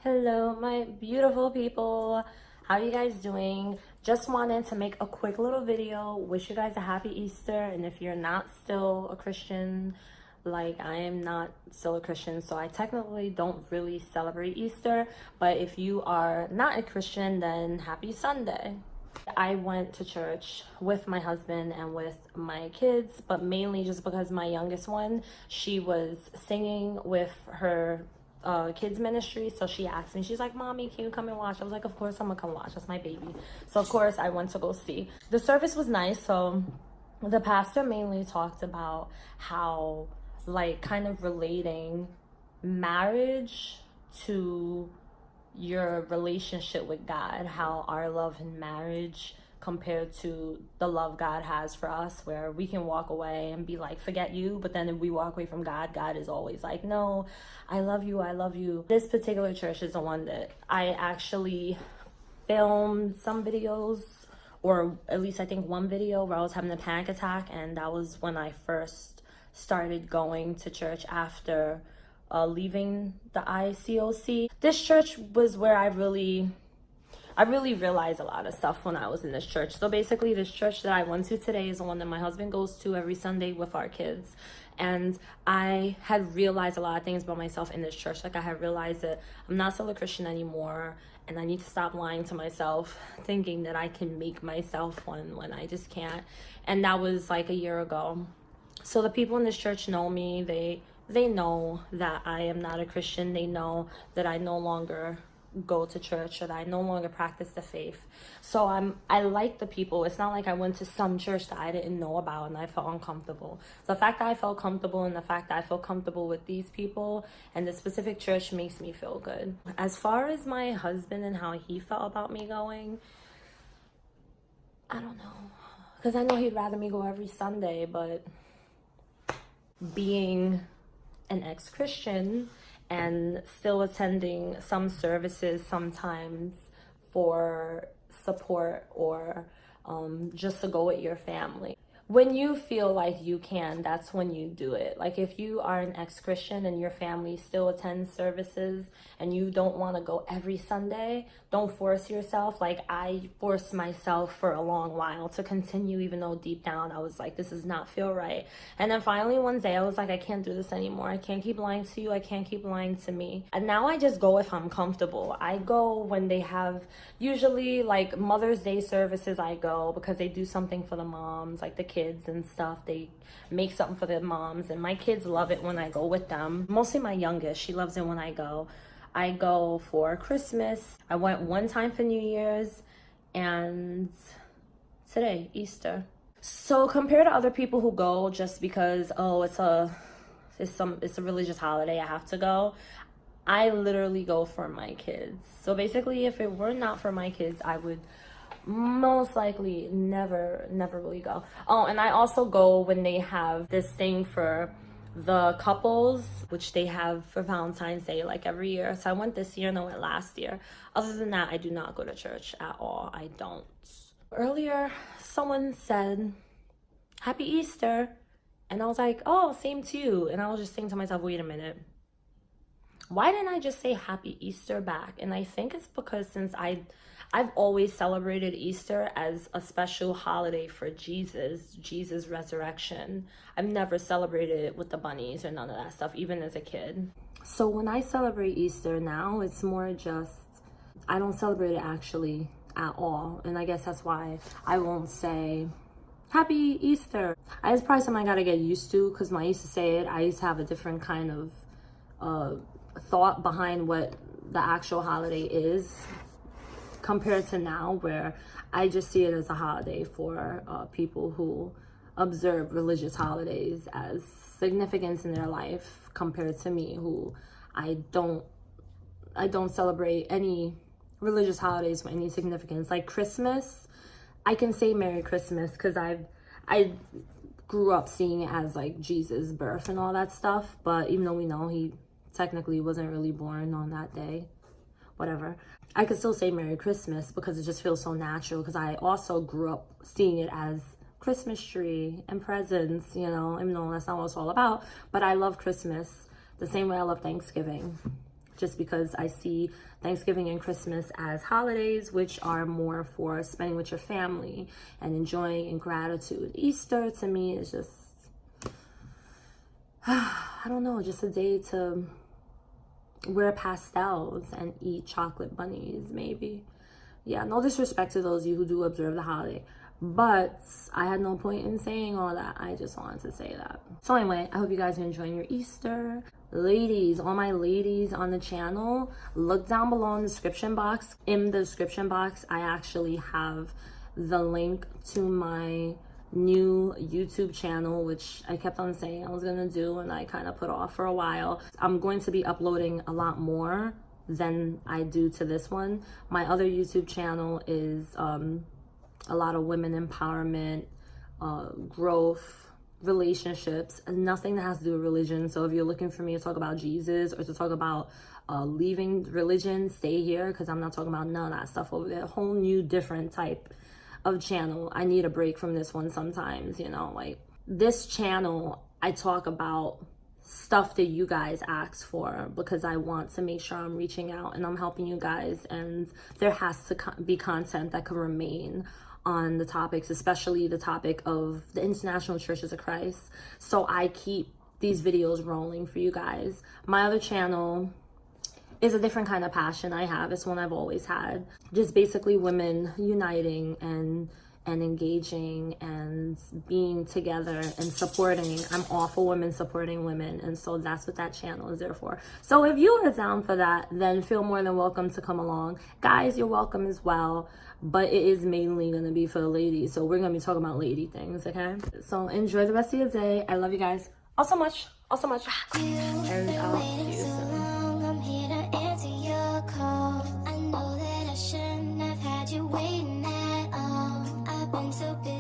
Hello, my beautiful people. How you guys doing? Just wanted to make a quick little video. Wish you guys a happy Easter. And if you're not still a Christian, like I am not still a Christian, so I technically don't really celebrate Easter. But if you are not a Christian, then happy Sunday. I went to church with my husband and with my kids, but mainly just because my youngest one, she was singing with her kids ministry, so she asked me, she's like, "Mommy, can you come and watch?" I was like, "Of course I'm gonna come watch, that's my baby." So of course I went to go see. The service was nice. So the pastor mainly talked about how, like, kind of relating marriage to your relationship with God, how our love in marriage compared to the love God has for us, where we can walk away and be like, "Forget you," but then if we walk away from God, God is always like, "No, I love you, I love you." This particular church is the one that I actually filmed some videos, or at least I think one video where I was having a panic attack, and that was when I first started going to church after leaving the ICOC. This church was where I really realized a lot of stuff when I was in this church. So basically, this church that I went to today is the one that my husband goes to every Sunday with our kids. And I had realized a lot of things about myself in this church. Like, I had realized that I'm not still a Christian anymore, and I need to stop lying to myself, thinking that I can make myself one when I just can't. And that was like a year ago. So the people in this church know me. They know that I am not a Christian. They know that I no longer go to church, or that I no longer practice the faith. So I like the people. It's not like I went to some church that I didn't know about and I felt uncomfortable. So the fact that I felt comfortable, and the fact that I feel comfortable with these people and the specific church, makes me feel good. As far as my husband and how he felt about me going, I don't know, because I know he'd rather me go every Sunday, but being an ex-Christian and still attending some services sometimes for support, or just to go with your family. When you feel like you can, that's when you do it. Like, if you are an ex-Christian and your family still attends services and you don't want to go every Sunday, don't force yourself. Like, I forced myself for a long while to continue, even though deep down I was like, this does not feel right. And then finally one day I was like, I can't do this anymore. I can't keep lying to you. I can't keep lying to me. And now I just go if I'm comfortable. I go when they have, usually like Mother's Day services, I go because they do something for the moms, like the kids and stuff. They make something for their moms, and my kids love it when I go with them. Mostly my youngest, she loves it when I go. I go for Christmas. I went one time for New Year's, and today, Easter. So compared to other people who go just because, oh, it's a religious holiday, I have to go, I literally go for my kids. So basically, if it were not for my kids, I would most likely never really go. Oh, and I also go when they have this thing for the couples, which they have for Valentine's Day, like every year. So I went this year and I went last year. Other than that, I do not go to church at all. I don't. Earlier, someone said, "Happy Easter." And I was like, "Oh, same to you." And I was just thinking to myself, wait a minute, why didn't I just say Happy Easter back? And I think it's because since I've always celebrated Easter as a special holiday for Jesus' resurrection. I've never celebrated it with the bunnies or none of that stuff, even as a kid. So when I celebrate Easter now, it's more just, I don't celebrate it actually at all. And I guess that's why I won't say Happy Easter. It's probably something I gotta get used to, because when I used to say it, I used to have a different kind of thought behind what the actual holiday is, compared to now, where I just see it as a holiday for people who observe religious holidays as significance in their life, compared to me, who I don't celebrate any religious holidays with any significance. Like Christmas, I can say Merry Christmas because I grew up seeing it as like Jesus' birth and all that stuff, but even though we know he technically wasn't really born on that day, whatever, I could still say Merry Christmas because it just feels so natural, because I also grew up seeing it as Christmas tree and presents, you know, even though that's not what it's all about. But I love Christmas the same way I love Thanksgiving. just because I see Thanksgiving and Christmas as holidays, which are more for spending with your family and enjoying in gratitude. Easter to me is just, I don't know, just a day to wear pastels and eat chocolate bunnies, maybe. Yeah, no disrespect to those of you who do observe the holiday, but I had no point in saying all that. I just wanted to say that. So anyway, I hope you guys are enjoying your Easter. Ladies, all my ladies on the channel, look down below in the description box. In the description box, I actually have the link to my new YouTube channel, which I kept on saying I was gonna do and I kind of put off for a while. I'm going to be uploading a lot more than I do to this one. My other YouTube channel is a lot of women empowerment, growth, relationships, and nothing that has to do with religion. So if you're looking for me to talk about Jesus or to talk about leaving religion, stay here, because I'm not talking about none of that stuff over there. A whole new different type of channel. I need a break from this one sometimes, you know. Like this channel, I talk about stuff that you guys ask for because I want to make sure I'm reaching out and I'm helping you guys, and there has to be content that can remain on the topics, especially the topic of the International Churches of Christ. So I keep these videos rolling for you guys. My other channel is a different kind of passion I have. It's one I've always had. Just basically women uniting and engaging and being together and supporting. I'm all for women supporting women, and so that's what that channel is there for. So if you are down for that, then feel more than welcome to come along. Guys, you're welcome as well, but it is mainly going to be for the ladies, so we're going to be talking about lady things, okay? So enjoy the rest of your day. I love you guys all so much, and I'll see you soon. I'm here to answer your call. I know that I shouldn't have had you waiting at all. I've been so busy.